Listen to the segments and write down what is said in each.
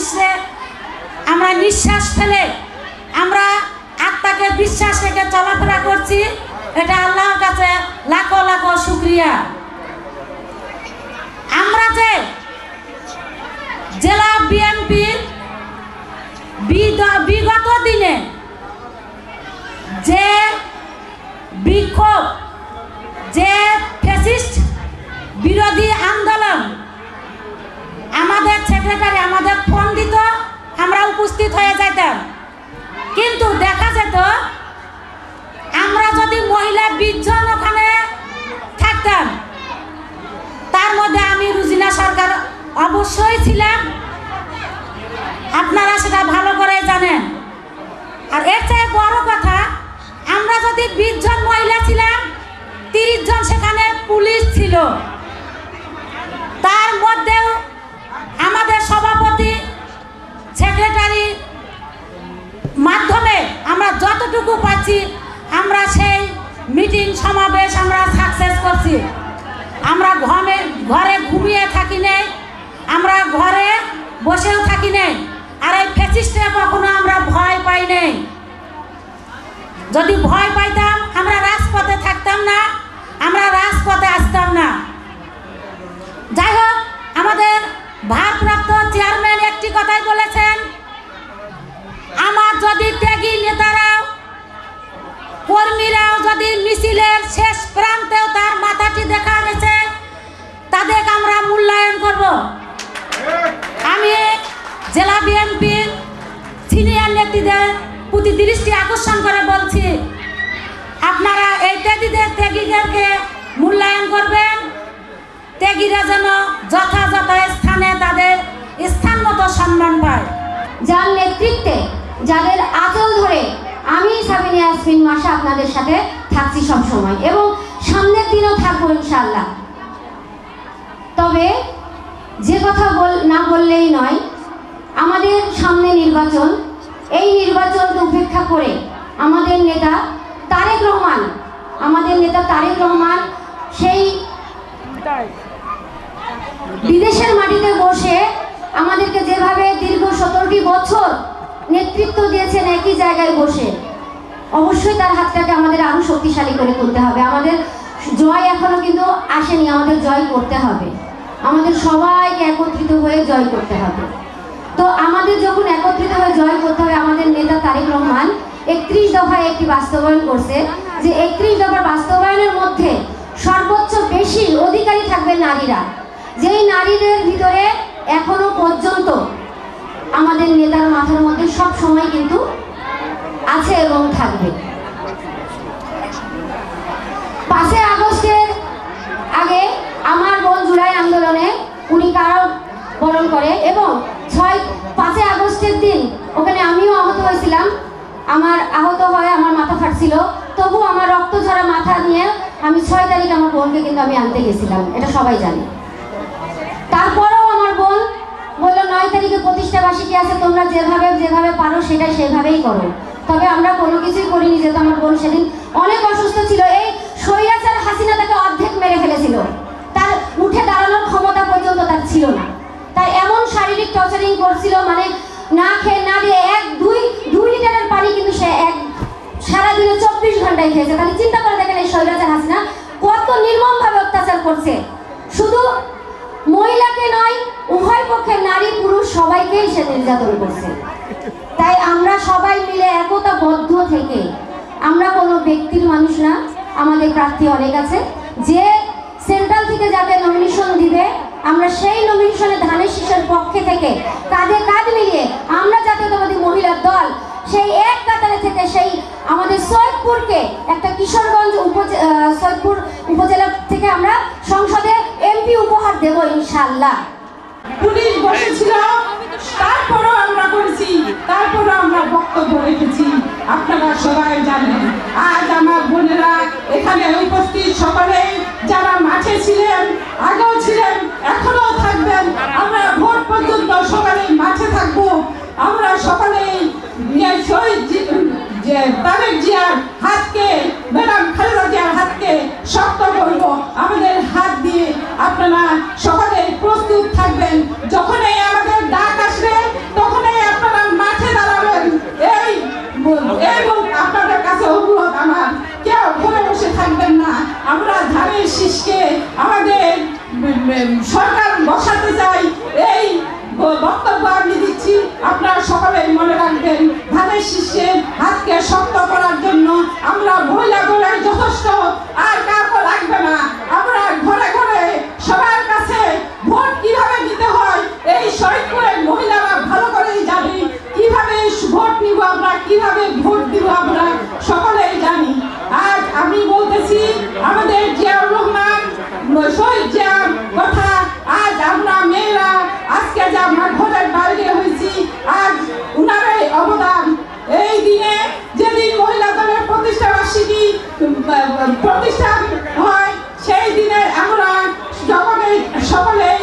ফ্যাসিস্টে আমরা নিঃশ্বাস ফেলে আমরা আত্মাকে বিশ্বাস রেখে চলাফেরা করছি, এটা আল্লাহর কাছে লাখো লাখো শুকরিয়া। আমরা যে জেলা বিএনপির বিগত দিনে যে বিক্ষোভ, যে ফ্যাসিস্ট বিরোধী আন্দোলন, আমাদের সেক্রেটারি আমাদের ফোন দিত, আমরা উপস্থিত হয়ে যেতাম। কিন্তু দেখা যেত আমরা যদি মহিলা 20 জন ওখানে থাকতাম, তার মধ্যে আমি রুজিনা সরকার অবশ্যই ছিলাম, আপনারা সেটা ভালো করে জানেন। আর এর চেয়ে বড় কথা, আমরা যদি 20 জন মহিলা ছিলাম, 30 জন সেখানে পুলিশ ছিল। তার মধ্যেও আমাদের সভাপতি সেক্রেটারি মাধ্যমে আমরা যতটুকু পাচ্ছি আমরা সেই মিটিং সমাবেশ আমরা সাকসেস করছি। আমরা ঘরে ঘুমিয়ে থাকি নাই, আমরা ঘরে বসেও থাকি নাই। আর এই ফ্যাসিস্টে কখনো আমরা ভয় পাই নাই। যদি ভয় পাইতাম আমরা রাজপথে থাকতাম না, আমরা রাজপথে আসতাম না। যাই হোক, আমাদের ভারপ্রাপ্ত চেয়ারম্যান একটি কথাই বলেছেন, আমার যদি ত্যাগী নেতারাও কর্মীরাও যদি মিছিলের শেষ প্রান্তেও তার মাথাটি দেখা গেছে, তাদেরকে আমরা মূল্যায়ন করব। আমি জেলা বিএনপির সিনিয়র নেতৃত্বের প্রতি দৃষ্টি আকর্ষণ করে বলছি, আপনারা এই ত্যাগীদেরকে মূল্যায়ন করবেন। ত্যাগীরা যেন যথাযথ স্থানে তাদের স্থান মতো সম্মান পায়। যার নেতৃত্বে, যাদের আঁচল ধরে আমি সাবিনা ইয়াসমিন মাসা আপনাদের সাথে থাকছি সবসময় এবং সামনের দিনও থাকবো ইনশাআল্লাহ। তবে যে কথা না বললেই নয়, আমাদের সামনে নির্বাচন, এই নির্বাচনকে উপেক্ষা করে আমাদের নেতা তারেক রহমান সেই বিদেশের মাটিতে বসে আমাদেরকে যেভাবে দীর্ঘ 17টি বছর নেতৃত্ব দিয়েছেন একই জায়গায় বসে, অবশ্যই তার হাতটাকে আমাদের আরো শক্তিশালী করে তুলতে হবে। আমাদের জয় এখনো কিন্তু আসেনি, আমাদের জয় করতে হবে, আমাদের সবাইকে একত্রিত হয়ে জয় করতে হবে। তো আমাদের যখন একত্রিত হয়ে জয় করতে হবে, আমাদের নেতা তারেক রহমান 31 দফায় একটি বাস্তবায়ন করছে, যে 31 দফার বাস্তবায়নের মধ্যে সর্বোচ্চ বেশি অধিকারী থাকবে নারীরা। যেই নারীদের ভিতরে এখনো পর্যন্ত আমাদের নেতার মাথার মধ্যে সব সময় কিন্তু আছে এবং থাকবে। 5 আগস্টের আগে আমার বোন জুলাই আন্দোলনে উনি কারাবরণ করে এবং 5 আগস্টের দিন ওখানে আমিও আহত হয়েছিলাম। আমার আহত হয়ে আমার মাথা ফাটছিল, তবু আমার রক্ত ঝরা মাথা নিয়ে আমি 6 তারিখ আমার বোনকে কিন্তু আমি আনতে গেছিলাম, এটা সবাই জানে। তারপরেও আমার বোন বললো 9 তারিখে প্রতিষ্ঠা বার্ষিকী আছে, তোমরা যেভাবে পারো সেটাই সেভাবেই করো। তবে আমরা কোনো কিছুই করিনি, যেহেতু আমার বোন সেদিন অনেক অসুস্থ ছিল। এই স্বৈরাচার হাসিনা তাকে অর্ধেক মেরে ফেলেছিল, তার উঠে দাঁড়ানোর ক্ষমতা পর্যন্ত তার ছিল না। তাই এমন শারীরিক টর্চারিং করছিল, মানে না খেয়ে না দিয়ে 2 লিটারের পানি কিন্তু সে সারাদিনে 24 ঘন্টায় খেয়েছে। তাহলে চিন্তা করে দেখেন এই স্বৈরাচার হাসিনা কত নির্মমভাবে অত্যাচার করছে। শুধু মহিলাকে নয়, উভয় পক্ষের নারী পুরুষ সবাইকেই সে নির্যাতন করছে। তাই আমরা সবাই মিলে একতাবদ্ধ থেকে, আমরা কোনো ব্যক্তির মানুষ না, আমাদের প্রার্থী অনেক আছে, যে সেন্ট্রাল থেকে যাকে নমিনেশন দিবে আমরা সেই নমিনেশনে ধানের শীষের পক্ষে থেকে কাঁধে কাঁধ মিলিয়ে আমরা জাতীয়তাবাদী মহিলার দল সেই এক কাতারে থেকে সেই আমাদের সৈয়দপুরকে একটা কিশোরগঞ্জ সৈয়দপুর উপজেলা থেকে আমরা সংসদে এমপি উপহার দেব ইনশাআল্লাহ। পুলিশ বসেছিল, তারপরও আমরা করেছি, তারপরও আমরা বক্তব্য রেখেছি, আপনারা সবাই জানেন। আজ আমার বোনেরা এখানে উপস্থিত সকলে যারা মাঠে ছিলেন, আগেও ছিলেন, এখনো থাকবেন, আমরা ভোট পর্যন্ত সকালে মাঠে থাকবো। আমরা সকলেই তারেক জিয়ার হাতকে, ম্যাডাম খালেদা জিয়ার হাতকে শক্ত করব। আমাদের হাত দিয়ে আপনারা সকলে প্রস্তুত থাকবেন। যখনই আমাদের ডাক আসবে সরকার বসাতে চাই, এই বক্তব্য আমি দিচ্ছি। আপনারা সকলে মনে রাখবেন, ধানের শীর্ষের হাতকে শক্ত করার জন্য আমরা মহিলা দলে যথেষ্ট, আর কাউকে লাগবে না। আমরা ঘরে ঘরে সবার কাছে ভোট কিভাবে দিতে হয় এই শহীদপুরের মহিলারা ভালো করেই জানি। কিভাবে ভোট নিব আমরা, কিভাবে ভোট দিব আমরা সকলেই জানি। আজ আমি বলতেছি আমাদের জিয়াউর রহমান শহীদ জিয়ার কথা। আজ আমরা মেয়েরা আজকে যে আমরা ঘরের বাইরে হয়েছি, আজ উনারই অবদান। এই দিনে যেদিন মহিলা দলের প্রতিষ্ঠাবার্ষিকী প্রতিষ্ঠান হয়, সেই দিনে আমরা সকলেই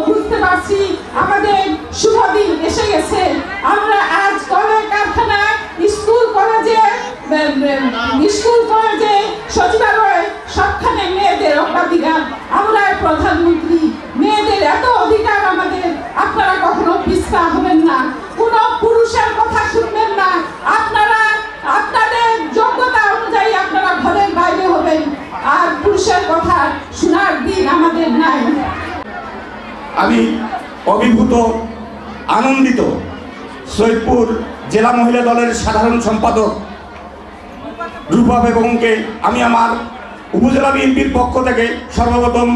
বুঝতে পারছি আমাদের শুভ দিন এসে গেছে। আমরা আজ কলেজ কারখানায় স্কুল কলেজে সচিবালয় সবখানে মেয়েদের অগ্রাধিকার। আমরা প্রধানমন্ত্রী, মেয়েদের এত অধিকার আমাদের। আপনারা কখনো পিছপা হবেন না, কোন পুরুষের কথা শুনবেন না। আপনারা আপনাদের যোগ্যতা অনুযায়ী আপনারা ঘরের বাইরে হবেন, আর পুরুষের কথা শোনার দিন আমাদের নাই। আমি অভিভূত, আনন্দিত। সৈয়দপুর জেলা মহিলা দলের সাধারণ সম্পাদক রূপা বেগমকে আমি আমার উপজেলা বিএনপির পক্ষ থেকে সর্বপ্রথম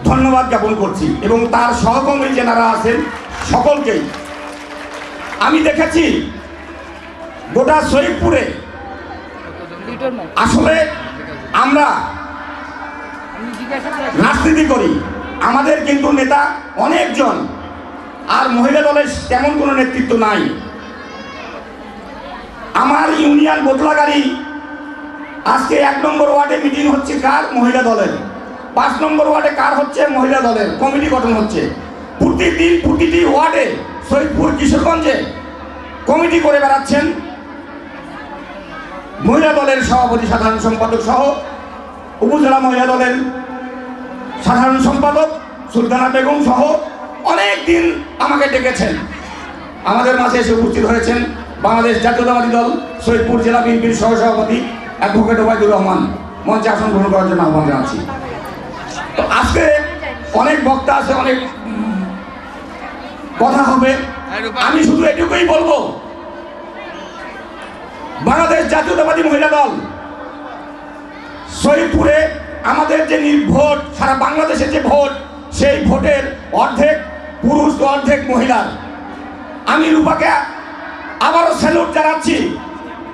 ধন্যবাদ জ্ঞাপন করছি, এবং তার সহকর্মী যারা আছেন সকলকেই। আমি দেখেছি গোটা সৈয়দপুরে আসলে আমরা রাজনীতি করি, আমাদের কিন্তু নেতা অনেকজন, আর মহিলা দলের তেমন কোনো নেতৃত্ব নাই। আমার ইউনিয়ন বদলাগাড়ি আজকে 1 নম্বর ওয়ার্ডে মিটিং হচ্ছে কার? মহিলা দলের। 5 নম্বর ওয়ার্ডে কার হচ্ছে? মহিলা দলের কমিটি গঠন হচ্ছে। প্রতিদিন প্রতিটি ওয়ার্ডে সৈয়দপুর কিশোরগঞ্জে কমিটি করে বেড়াচ্ছেন মহিলা দলের সভাপতি, সাধারণ সম্পাদক সহ উপজেলা মহিলা দলের সাধারণ সম্পাদক সুলতানা বেগম সহ অনেক দিন আমাকে ডেকেছেন, আমাদের মাঝে এসে উপস্থিত হয়েছেন বাংলাদেশ জাতীয়তাবাদী দল সৈয়দপুর জেলা বিএনপির সহসভাপতি অ্যাডভোকেট ওবায়দুর রহমান। মঞ্চে আসন গ্রহণ করার জন্য আহ্বান জানাচ্ছি। তো আজকে অনেক বক্তা আছে, অনেক কথা হবে। আমি শুধু এটুকুই বলবো, বাংলাদেশ জাতীয়তাবাদী মহিলা দল সৈয়দপুরে আমাদের যে ভোট, সারা বাংলাদেশে যে ভোট, সেই ভোটের অর্ধেক পুরুষ ও অর্ধেক মহিলার। আমি রূপাকে আবারও স্যালুট জানাচ্ছি।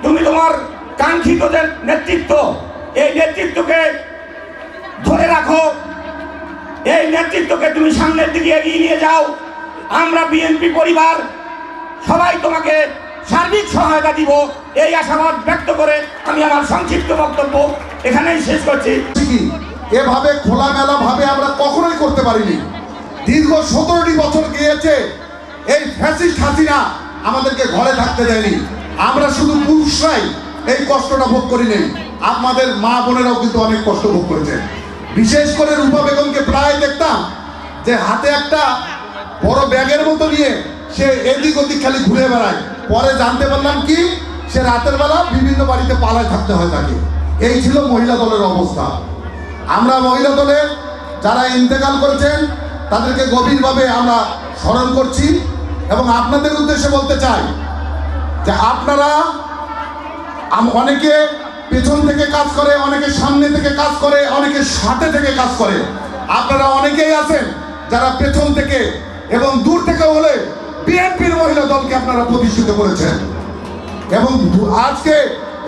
তুমি তোমার কাঙ্ক্ষিত যে নেতৃত্ব, এই নেতৃত্বকে ধরে রাখো, এই নেতৃত্বকে তুমি সামনের দিকে এগিয়ে নিয়ে যাও। আমরা বিএনপি পরিবার সবাই তোমাকে সার্বিক সহায়তা দিব, এই আশাবাদ ব্যক্ত করে আমি আমার সংক্ষিপ্ত বক্তব্য এখানেই শেষ করছি। এভাবে খোলামেলা ভাবে আমরা কখনোই করতে পারিনি। দীর্ঘ 17টি বছর গিয়েছে, এই ফ্যাসিস্ট হাসিনা আমাদেরকে ঘরে থাকতে দেয়নি। আমরা শুধু পুরুষরাই এই কষ্টটা ভোগ করিনি, আমাদের মা বোনেরাও কিন্তু অনেক কষ্ট ভোগ করেছে। বিশেষ করে রূপা বেগমকে প্রায় দেখতাম যে হাতে একটা বড় ব্যাগের মতো নিয়ে সে এদিক ওদিক খালি ঘুরে বেড়ায়। পরে জানতে পারলাম কি, সে রাতের বেলা বিভিন্ন বাড়িতে পালায় থাকতে হয় তাকে। এই ছিল মহিলা দলের অবস্থা। আমরা মহিলা দলে যারা ইন্তেকাল করেছেন তাদেরকে গভীরভাবে আমরা স্মরণ করছি, এবং আপনাদের উদ্দেশ্যে বলতে চাই যে আপনারা অনেকে পেছন থেকে কাজ করে, অনেকে সামনে থেকে কাজ করে, অনেকে সাথে থেকে কাজ করে। আপনারা অনেকেই আছেন যারা পেছন থেকে এবং দূর থেকে হলে বিএনপির মহিলা দলকে আপনারা প্রতিষ্ঠিত করেছেন। এবং আজকে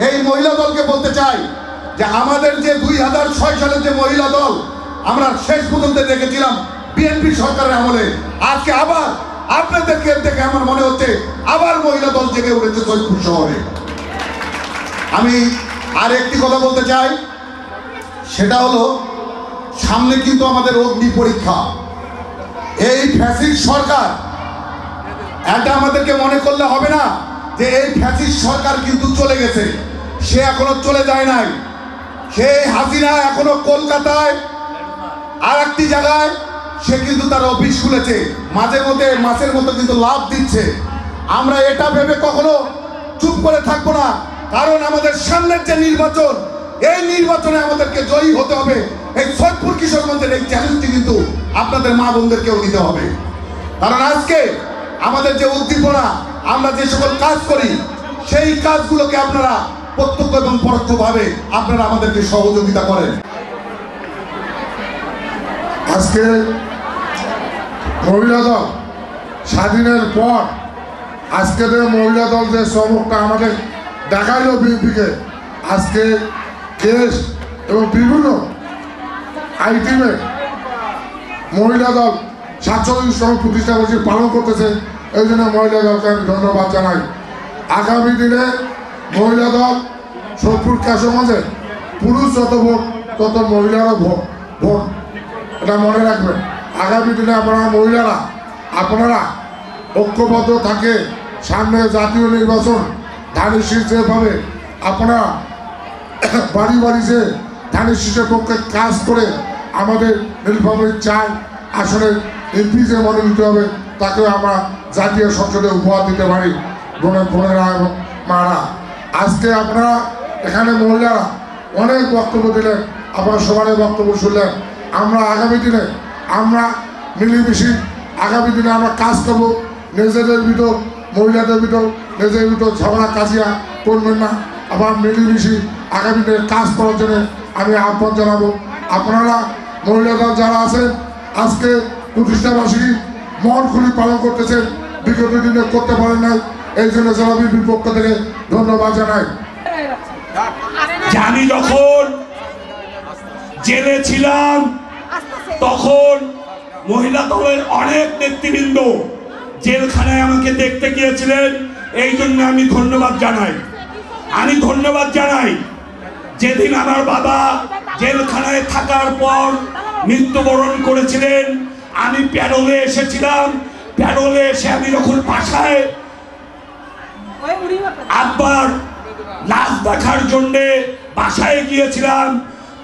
এই মহিলা দলকে বলতে চাই যে আমাদের যে 2006 সালের যে মহিলা দল আমরা শেষ পর্যন্ত দেখেছিলাম বিএনপি সরকারের আমলে, আজকে আবার আপনাদেরকে দেখে আমার মনে হচ্ছে আবার মহিলা দল জেগে উঠেছে সৈয়দপুর শহরে। আমি আর একটি কথা বলতে চাই, সেটা হলো সামনে কিন্তু আমাদের অগ্নি পরীক্ষা। এই ফ্যাসিস্ট সরকার, এটা আমাদেরকে মনে করলে হবে না যে এই ফ্যাসিস্ট সরকার কিন্তু চলে গেছে, সে এখনো চলে যায় নাই। সেই হাসিনা এখনো কলকাতায় আর একটি জায়গায় সে কিন্তু তার অফিস খুলেছে, মাঝে মধ্যে মাছের মতো কিন্তু লাভ দিচ্ছে। আমরা এটা ভেবে কখনো চুপ করে থাকবো না, কারণ আমাদের সামনের যে নির্বাচন, এই নির্বাচনে আমাদেরকে জয়ী হতে হবে। এই সৈয়দপুর কিশোরগঞ্জের এই চ্যালেঞ্জটি কিন্তু আপনাদের মা বোনদেরকেও নিতে হবে। কারণ আজকে আমাদের যে উদ্দীপনা, আমরা যে সকল কাজ করি, সেই কাজগুলোকে আপনারা প্রত্যক্ষ এবং পরোক্ষভাবে আপনারা আমাদেরকে সহযোগিতা করেন। আজকে মহিলা দল স্বাধীনের পর আজকে মহিলা দল যে চমকটা আমাদের দেখাইলো বিএনপিকে, আজকে কেস এবং বিভিন্ন আইটেমে মহিলা দল 47তম প্রতিষ্ঠা বার্ষিকী পালন করতেছে। এই জন্য মহিলা দলকে আমি ধন্যবাদ জানাই। আগামী দিনে মহিলা দল সৈয়দপুর কিশোরগঞ্জে পুরুষ যত ভোট তত মহিলারও ভোট, এটা মনে রাখবেন। আগামী দিনে আপনারা ঐক্যবদ্ধ থাকে, সামনে জাতীয় নির্বাচন ধানের শীষ যেভাবে আপনারা বাড়ি বাড়ি যে ধানের শীষের পক্ষে কাজ করে আমাদের নীলফামারীর চাই আসলে এমপি যে মনোনীত হবে তাকেও আমরা জাতীয় সংসদে উপহার দিতে পারি। বোনেরা এবং মারা, আজকে আপনারা এখানে মহিলারা অনেক বক্তব্য দিলেন, আপনারা সবারই বক্তব্য শুনলেন। আমরা আগামী দিনে আমরা মিলেমিশে আগামী দিনে আমরা কাজ করব। নিজেদের ভিতর মহিলাদের ভিতর নিজেদের ভিতর ঝগড়া কাজিয়া করবেন না, আবার মিলেমিশে আগামী দিনে কাজ করার জন্য আমি আহ্বান জানাবো। আপনারা মহিলারা যারা আছেন আজকে প্রতিষ্ঠা বার্ষিকী মন খুলি পালন করতেছেন, বিগত দিনে করতে পারেন নাই, এই জন্য জেলা বিএনপির পক্ষ থেকে ধন্যবাদ জানাই। আমি যখন জেলে ছিলাম তখন মহিলা দলের অনেক নেতৃবৃন্দ জেলখানায় আমাকে দেখতে গিয়েছিলেন, এই জন্য আমি ধন্যবাদ জানাই। যেদিন আমার বাবা জেলখানায় থাকার পর মৃত্যুবরণ করেছিলেন, আমি প্যারোলে এসেছিলাম। প্যারোলে এসে আমি যখন বাসায় আব্বার লাশ দেখার জন্যে বাসায় গিয়েছিলাম,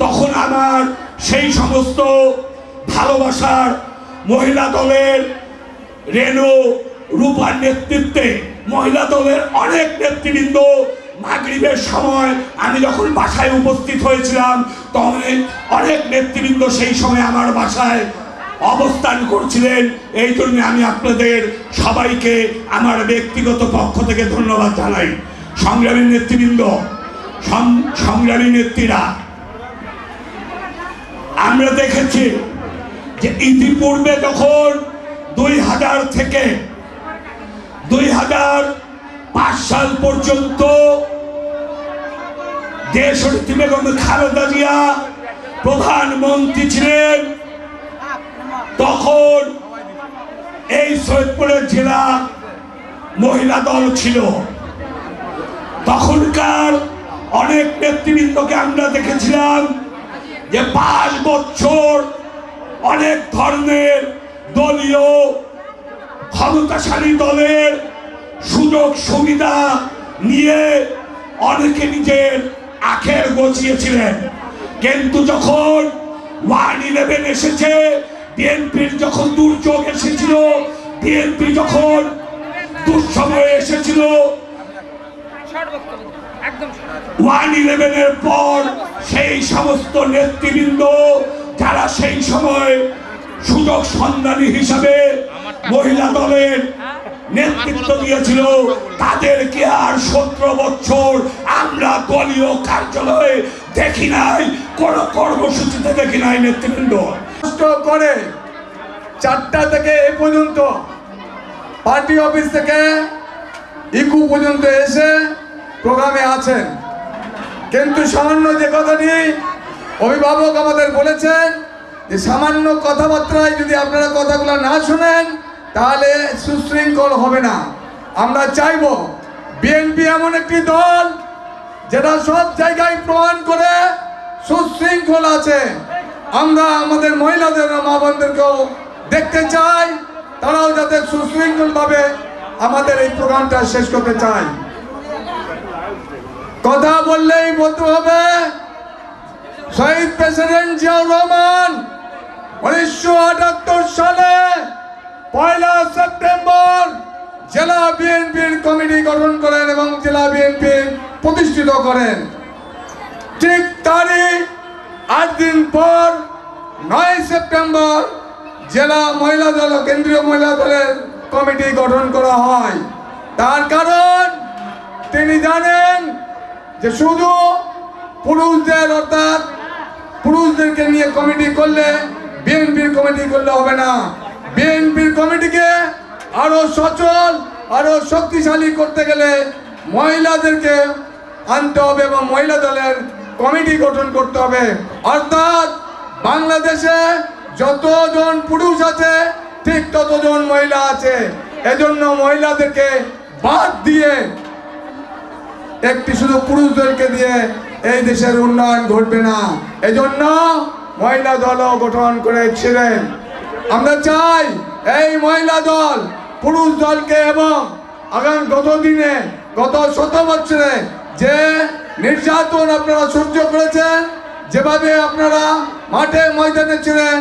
তখন আমার সেই সমস্ত ভালোবাসার মহিলা দলের রেণু রূপার নেতৃত্বে মহিলা দলের অনেক নেতৃবৃন্দ মাগরিবের সময় আমি যখন বাসায় উপস্থিত হয়েছিলাম তখন অনেক নেতৃবৃন্দ সেই সময় আমার বাসায় অবস্থান করছিলেন। এই জন্য আমি আপনাদের সবাইকে আমার ব্যক্তিগত পক্ষ থেকে ধন্যবাদ জানাই। সংগ্রামী নেতৃবৃন্দ, সংগ্রামী নেত্রীরা, আমরা দেখেছি যে ইতিপূর্বে যখন 2000 থেকে 2005 সাল পর্যন্ত দেশনেত্রী বেগম খালেদা জিয়া প্রধানমন্ত্রী ছিলেন, তখন এই সৈয়দপুরের জেলা মহিলা দল ছিল। তখনকার অনেক নেতৃবৃন্দকে আমরা দেখেছিলাম যে 5 বছর অনেক ধরনের দলীয় ক্ষমতাশালী দলের সুযোগ সুবিধা নিয়ে অনেকে নিজের আখের গছিয়েছিলেন। কিন্তু যখন 1/11 এসেছে, বিএনপির যখন দুর্যোগ এসেছিল, বিএনপি যখন দুঃসময় এসেছিল, 1/11 পর সেই সমস্ত নেতৃবৃন্দ যারা সেই সময় সুযোগ সন্ধানী হিসাবে মহিলা দলের নেতৃত্ব দিয়েছিল, তাদেরকে আর 17 বছর আমরা দলীয় কার্যালয়ে দেখি নাই, কোন কর্মসূচিতে দেখি নাই। নেতৃবৃন্দ কষ্ট করে 4টা থেকে এ পর্যন্ত পার্টি অফিস থেকে ইকু পর্যন্ত এসে প্রোগ্রামে আছেন, কিন্তু সামান্য যে কথাটি অভিভাবক আমাদের বলেছেন যে সামান্য কথাবার্তায় যদি আপনারা কথাগুলো না শুনেন তাহলে সুশৃঙ্খল হবে না। আমরা চাইব বিএনপি এমন একটি দল যেটা সব জায়গায় প্রমাণ করে সুশৃঙ্খল আছে। আমরা আমাদের মহিলাদের মা বোনদেরকেও দেখতে চাই, তারাও যাতে সুশৃঙ্খলভাবে আমাদের এই প্রোগ্রামটা শেষ করতে চাই। কথা বললেই বলতে হবে শহীদ প্রেসিডেন্ট জিয়াউর রহমান 1978 সালে 1 সেপ্টেম্বর জেলা বিএনপির কমিটি গঠন করেন এবং জেলা বিএনপি প্রতিষ্ঠিত করেন। ঠিক তারই 8 দিন পর 9 সেপ্টেম্বর জেলা মহিলা দল ও কেন্দ্রীয় মহিলা দলের কমিটি গঠন করা হয়। তার কারণ তিনি জানেন যে শুধু পুরুষদের অর্থাৎ পুরুষদেরকে নিয়ে কমিটি করলে, বিএনপির কমিটি করলে হবে না। বিএনপির কমিটিকে আরো সচল, আরো শক্তিশালী করতে গেলে মহিলাদেরকে আনতে হবে এবং মহিলা দলের কমিটি গঠন করতে হবে। অর্থাৎ বাংলাদেশে যতজন পুরুষ আছে ঠিক ততজন মহিলা আছে। এজন্য মহিলাদেরকে বাদ দিয়ে একটি শুধু পুরুষদেরকে দিয়ে এই দেশের উন্নয়ন ঘটবে না। এজন্য মহিলা দলও গঠন করেছিলেন। আমরা চাই এই মহিলা দল পুরুষ দলকে এবং আগামী গত 100 বছরে যে নির্যাতন আপনারা সহ্য করেছেন, যেভাবে আপনারা মাঠে ময়দানে ছিলেন,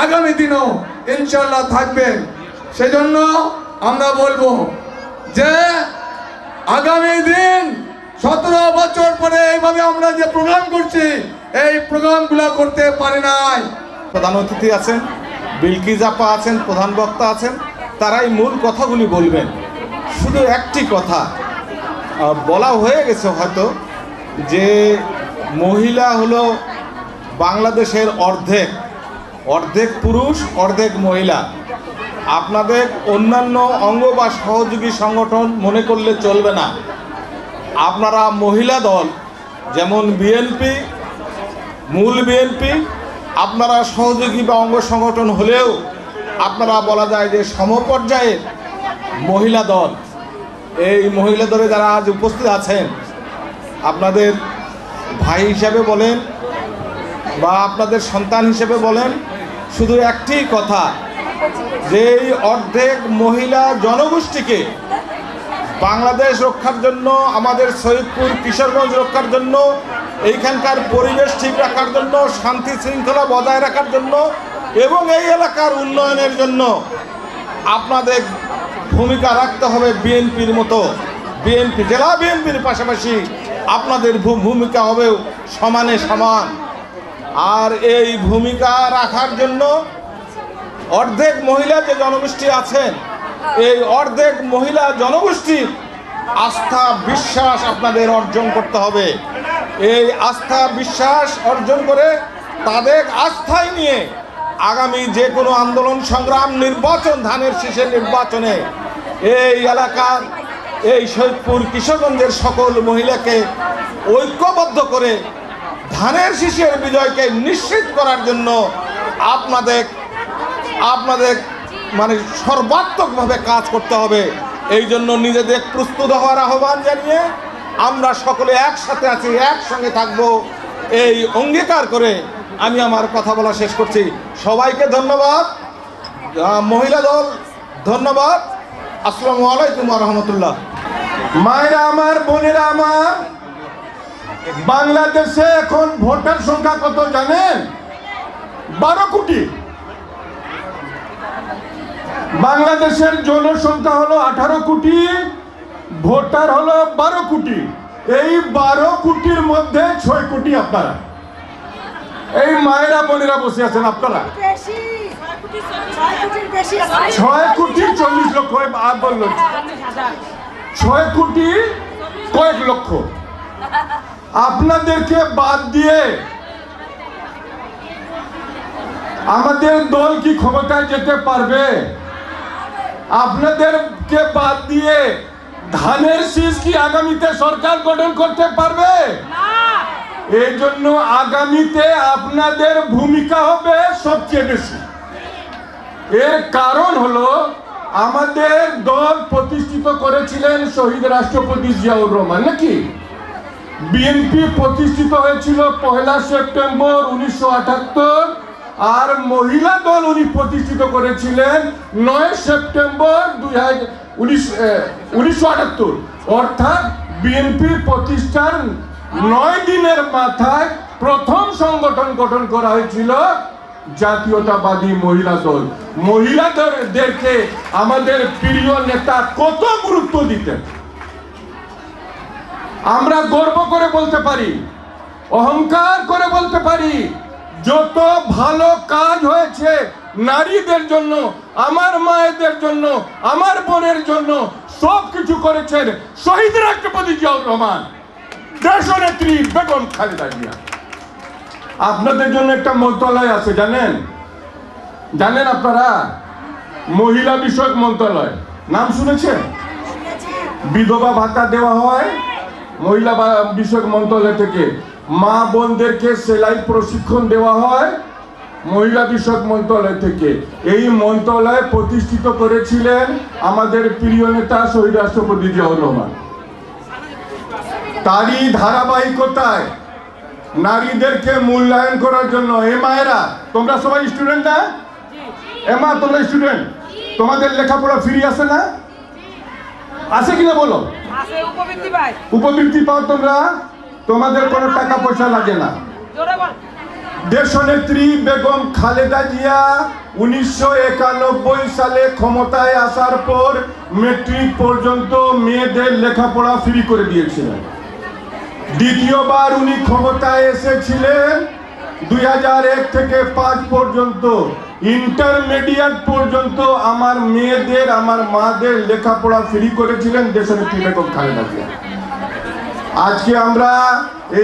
আগামী দিনও ইনশাল্লাহ থাকবেন। সেজন্য আমরা বলবো যে আগামী দিন 17 বছর পরে এইভাবে আমরা যে প্রোগ্রাম করছি, এই প্রোগ্রামগুলো করতে পারি নাই। প্রধান অতিথি আছেন, বিলকিস আপা আছেন, প্রধান বক্তা আছেন, তারাই মূল কথাগুলি বলবেন। শুধু একটি কথা বলা হয়ে গেছে হয়তো, যে মহিলা হলো বাংলাদেশের অর্ধেক পুরুষ অর্ধেক মহিলা। আপনাদের অন্যান্য অঙ্গ বা সহযোগী সংগঠন মনে করলে চলবে না। আপনারা মহিলা দল যেমন বিএনপি, মূল বিএনপি, আপনারা সহযোগী বা অঙ্গ সংগঠন হলেও আপনারা বলা যায় যে সমপর্যায়ের মহিলা দল। এই মহিলা দলে যারা আজ উপস্থিত আছেন, আপনাদের ভাই হিসাবে বলেন বা আপনাদের সন্তান হিসেবে বলেন, শুধু একটি কথা, যে এই অর্ধেক মহিলা জনগোষ্ঠীকে বাংলাদেশ রক্ষার জন্য, আমাদের সৈয়দপুর কিশোরগঞ্জ রক্ষার জন্য, এইখানকার পরিবেশ ঠিক রাখার জন্য, শান্তি শৃঙ্খলা বজায় রাখার জন্য এবং এই এলাকার উন্নয়নের জন্য আপনাদের ভূমিকা রাখতে হবে বিএনপির মতো। বিএনপি, জেলা বিএনপির পাশাপাশি আপনাদের ভূমিকা হবেও সমানে সমান। আর এই ভূমিকা রাখার জন্য অর্ধেক মহিলা যে জনগোষ্ঠী আছেন, এই অর্ধেক মহিলা জনগোষ্ঠীর আস্থা বিশ্বাস আপনাদের অর্জন করতে হবে। এই আস্থা বিশ্বাস অর্জন করে তাদের আস্থায় নিয়ে আগামী যে কোনো আন্দোলন সংগ্রাম, নির্বাচন, ধানের শীষের নির্বাচনে এই এলাকার, এই সৈয়দপুর কিশোরগঞ্জের সকল মহিলাকে ঐক্যবদ্ধ করে ধানের শীষের বিজয়কে নিশ্চিত করার জন্য আপনাদের মানে সর্বাত্মকভাবে কাজ করতে হবে। এই জন্য নিজেদের প্রস্তুত হওয়ার আহ্বান জানিয়ে আমরা সকলে একসাথে আছি, একসঙ্গে থাকবো, এই অঙ্গীকার করে আমি আমার কথা বলা শেষ করছি। সবাইকে ধন্যবাদ। মহিলা দল ধন্যবাদ। আসসালামু আলাইকুম ওয়া রাহমাতুল্লাহ। মায়েরা আমার, বোনেরা আমার, বাংলাদেশে এখন ভোটার সংখ্যা কত জানেন? 12 কোটি। বাংলাদেশের জনসংখ্যা হলো 18 কোটি, ভোটার হলো 12 কোটি। এই 12 কোটির মধ্যে 6 কোটি আপনারা, এই মায়েরা বোনেরা বসে আছেন। আপনারা 6 কোটি 40 লক্ষ, আর বলল 6 কোটি কয়েক লক্ষ। আপনাদেরকে বাদ দিয়ে আমাদের দল কি ক্ষমতায় যেতে পারবে? আপনাদেরকে বাদ দিয়ে ধানের শীষ কি আগামীতে সরকার গঠন করতে পারবে? এই জন্য আগামীতে আপনাদের ভূমিকা হবে সবচেয়ে বেশি। এর কারণ হলো, আমাদের দল প্রতিষ্ঠিত করেছিলেন শহীদ রাষ্ট্রপতি জিয়াউর রহমান, নাকি? বিএনপি প্রতিষ্ঠিত হয়েছিল 1 সেপ্টেম্বর 1978, আর মহিলা দল উনি প্রতিষ্ঠিত করেছিলেন 9 সেপ্টেম্বর 1978। অর্থাৎ বিএনপি প্রতিষ্ঠার 9 দিনের মাথায় প্রথম সংগঠন গঠন করা হয়েছিল জাতীয়তাবাদী মহিলা দল। মহিলাদেরকে আমাদের প্রিয় নেতা কত গুরুত্ব দিতেন, আমরা গর্ব করে বলতে পারি, অহংকার করে বলতে পারি যত ভালো কাজ হয়েছে নারীদের জন্য, আমার মায়েদের জন্য, আমার বোনের জন্য সব কিছু করেছেন শহীদ রাষ্ট্রপতি জিয়াউর রহমান, দেশনেত্রী বেগম খালেদা জিয়া। আপনাদের জন্য একটা মন্ত্রণালয় আছে, জানেন? জানেন আপনারা? মহিলা বিষয়ক মন্ত্রণালয়, নাম শুনেছেন? বিধবা ভাতা দেওয়া হয় মহিলা বিষয়ক মন্ত্রণালয় থেকে, মা বোনদেরকে সেলাই প্রশিক্ষণ দেওয়া হয় মহিলা বিষয়ক মন্ত্রণালয় থেকে। এই মন্ত্রণালয় প্রতিষ্ঠিত করেছিলেন আমাদের প্রিয় নেতা শহীদ রাষ্ট্রপতি জিয়াউর রহমান। তারই ধারাবাহিকতায় নারীদেরকে মূল্যায়ন করার জন্য, এ মায়েরা তোমরা সবাই স্টুডেন্ট না? এমা তোমরা স্টুডেন্ট, তোমাদের লেখাপড়া ফ্রি আছে না? আছে কিনা বলো? উপবৃত্তি পাও তোমরা, তোমাদের কোনো টাকা পয়সা লাগে না। দেশনেত্রী বেগম খালেদা জিয়া 1991 সালে ক্ষমতায় আসার পর মেট্রিক পর্যন্ত মেয়েদের লেখাপড়া ফ্রি করে দিয়েছিলেন। দ্বিতীয়বার উনি ক্ষমতায় এসেছিলেন 2001 থেকে 5 পর্যন্ত, ইন্টারমিডিয়েট পর্যন্ত আমার মেয়েদের, আমার মাদের লেখাপড়া ফ্রি করেছিলেন দেশনেত্রী বেগম খালেদা জিয়া। আজকে আমরা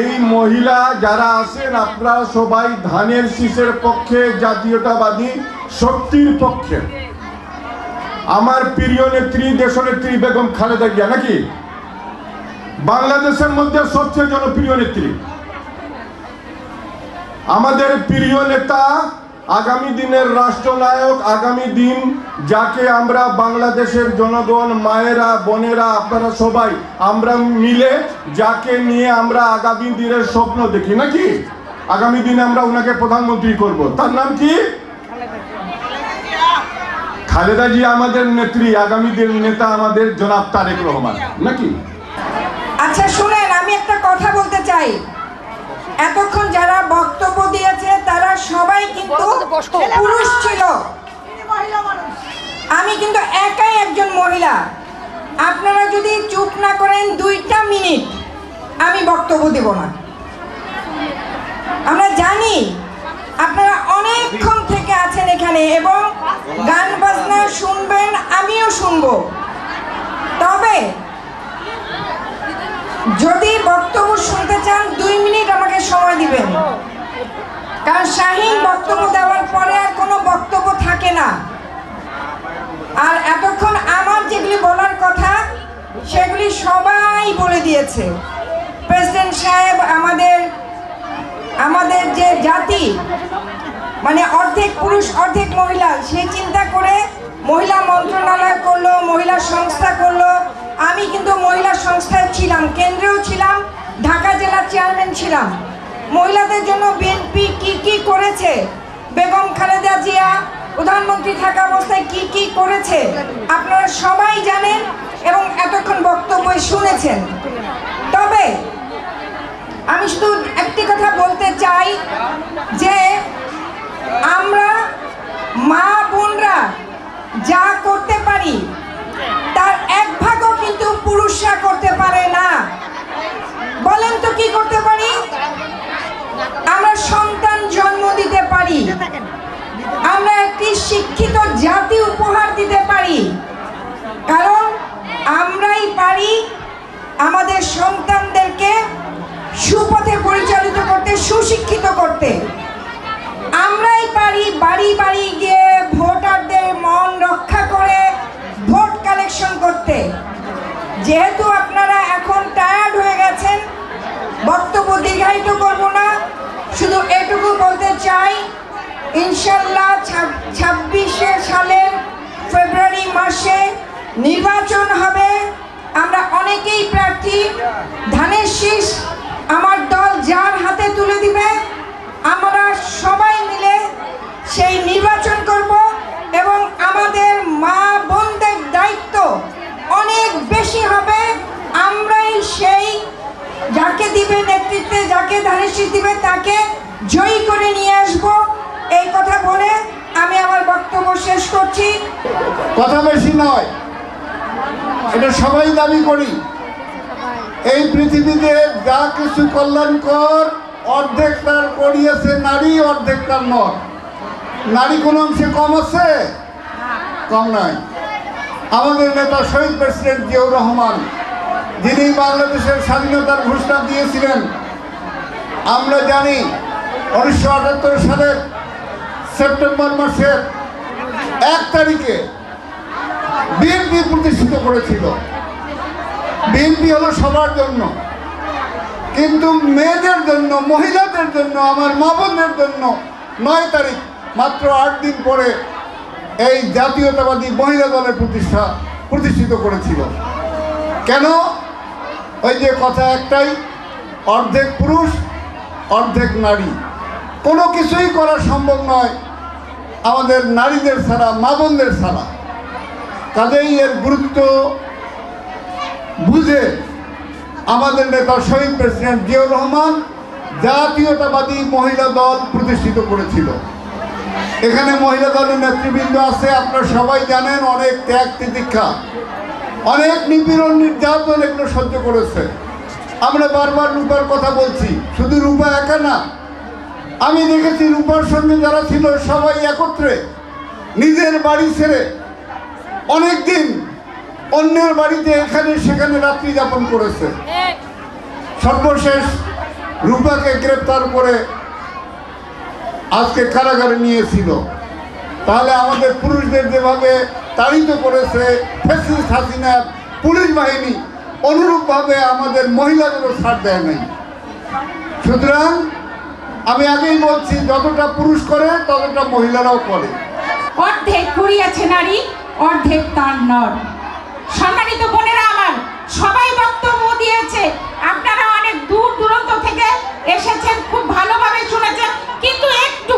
এই মহিলা যারা আছেন, আপনারা সবাই ধানের শীষের পক্ষে, জাতীয়তাবাদী শক্তির পক্ষে। আমার প্রিয় নেত্রী দেশনেত্রী বেগম খালেদা জিয়া নাকি বাংলাদেশের মধ্যে সবচেয়ে জনপ্রিয় নেত্রী, আমাদের প্রিয় নেতা, আগামী দিনের রাষ্ট্রনায়ক, আগামী দিন যাকে আমরা বাংলাদেশের জনগণ, মায়েরা, বোনেরা, আপনারা সবাই আমরা মিলে যাকে নিয়ে আমরা আগামী দিনের স্বপ্ন দেখি নাকি, আগামী দিনে আমরা ওনাকে প্রধানমন্ত্রী করব, তার নাম কি? খালেদা জিয়া আমাদের নেত্রী, আগামী দিনের নেতা আমাদের জনাব তারেক রহমান নাকি? আচ্ছা শুনেন, আমি একটা কথা বলতে চাই। এতক্ষণ যারা বক্তব্য দিয়েছে তারা সবাই কিন্তু পুরুষ ছিল, আমি কিন্তু একাই একজন মহিলা। আপনারা যদি চুপ না করেন 2টা মিনিট, আমি বক্তব্য দেব না। আমরা জানি আপনারা অনেকক্ষণ থেকে আছেন এখানে এবং গান বাজনা শুনবেন, আমিও শুনবো। তবে যদি বক্তব্য শুনতে চান 2 মিনিট আমাকে সময় দিবেন, কারণ শাহীন বক্তব্য দেওয়ার পরে আর কোনো বক্তব্য থাকে না। আর এতক্ষণ আমার যেগুলি বলার কথা সেগুলি সবাই বলে দিয়েছে। প্রেসিডেন্ট সাহেব আমাদের যে জাতি, মানে অর্ধেক পুরুষ অর্ধেক মহিলা, সেই চিন্তা করে মহিলা মন্ত্রণালয় করলো, মহিলা সংস্থা করলো। আমি কিন্তু মহিলা সংস্থায় ছিলাম, কেন্দ্রেও ছিলাম, ঢাকা জেলা চেয়ারম্যান ছিলাম। মহিলাদের জন্য বিএনপি কি করেছে, বেগম খালেদা জিয়া প্রধানমন্ত্রী থাকা অবস্থায় কি করেছে আপনারা সবাই জানেন এবং এতক্ষণ বক্তব্য শুনেছেন। তবে আমি শুধু একটি কথা বলতে চাই যে আমরা মা বোনরা যা করতে পারি তার 1 ভাগও কিন্তু পুরুষরা করতে পারে না। বলেন তো কি করতে পারি? আমরা সন্তান জন্ম দিতে পারি, আমরা একটি শিক্ষিত জাতি উপহার দিতে পারি, কারণ আমরাই পারি আমাদের সন্তানদেরকে সুপথে পরিচালিত করতে, সুশিক্ষিত করতে। আমরাই পারি বাড়ি বাড়ি গিয়ে ভোটারদের মন রক্ষা করে ভোট কালেকশন করতে। যেহেতু আপনারা এখন টায়ার্ড হয়ে গেছেন, বক্তব্য দীর্ঘায়িত করব না, শুধু এটুকু বলতে চাই, ইনশাল্লাহ 26 সালের ফেব্রুয়ারি মাসে নির্বাচন হবে। আমরা অনেকেই প্রার্থী, ধানের শীষ আমার দল যার হাতে তুলে দিবে, আমরা সবাই মিলে সেই নির্বাচন করব এবং আমাদের মা বোনদের দায়িত্ব অনেক বেশি হবে। আমরাই সেই যাকে দিবে নেতৃত্বে, যাকে ধানের শীষ দিবে তাকে জয়ী করে নিয়ে আসব। এই কথা বলে আমি আমার বক্তব্য শেষ করছি। কথা বেশি নয়, এটা সবাই দাবি করি। এই পৃথিবীতে যা কিছু কল্যাণকর অর্ধেক তার করিয়েছে নারী, অর্ধেক তার নর। নারী কোনো অংশে কম আছে? কম নাই। আমাদের নেতা শহীদ প্রেসিডেন্ট জিয়াউর রহমান, যিনি বাংলাদেশের স্বাধীনতার ঘোষণা দিয়েছিলেন, আমরা জানি 1978 সালের সেপ্টেম্বর মাসের 1 তারিখে বিএনপি প্রতিষ্ঠিত করেছিল। বিএনপি হলো সবার জন্য, কিন্তু মেয়েদের জন্য, মহিলাদের জন্য, আমার মা বোনদের জন্য 9 তারিখ, মাত্র 8 দিন পরে এই জাতীয়তাবাদী মহিলা দলের প্রতিষ্ঠিত করেছিল। কেন? ওই যে কথা একটাই, অর্ধেক পুরুষ অর্ধেক নারী। কোনো কিছুই করা সম্ভব নয় আমাদের নারীদের ছাড়া, মা বোনদের ছাড়া। কাজেই এর গুরুত্ব বুঝে আমাদের নেতা শহীদ প্রেসিডেন্ট জিয়াউর রহমান জাতীয়তাবাদী মহিলা দল প্রতিষ্ঠিত করেছিল। এখানে মহিলা দলের নেতৃবৃন্দ আছে, আপনারা সবাই জানেন, অনেক ত্যাগ তিতিক্ষা, অনেক নিপীড়ন নির্যাতন এগুলো সহ্য করেছে। আমরা বারবার রূপার কথা বলছি, শুধু রূপা একা না, আমি দেখেছি রূপার সঙ্গে যারা ছিল সবাই একত্রে নিজের বাড়ি ছেড়ে অনেক দিন অন্যের বাড়িতে এখানে সেখানে রাত্রি যাপন করেছে। সর্বশেষ রূপাকে গ্রেপ্তার করে আজকে কারাগারে নিয়েছিল। তাহলে আমাদের পুরুষদের যেভাবে তাড়িত করেছে ফ্যাসিস্ট হাসিনার পুলিশ বাহিনী, অনুরূপভাবে আমাদের মহিলাদেরও ছাড় দেয় নাই। সুতরাং আমি আগেই বলছি, যতটা পুরুষ করে ততটা মহিলারাও করে। অর্ধেক করিয়াছে নারী, অর্ধেক তার নর। সম্মানিত বোনেরা আমার, সবাই বক্তব্য দিয়েছে, আপনারা অনেক দূর দূরান্ত থেকে এসেছেন, খুব ভালোভাবে শুনেছেন, কিন্তু একটু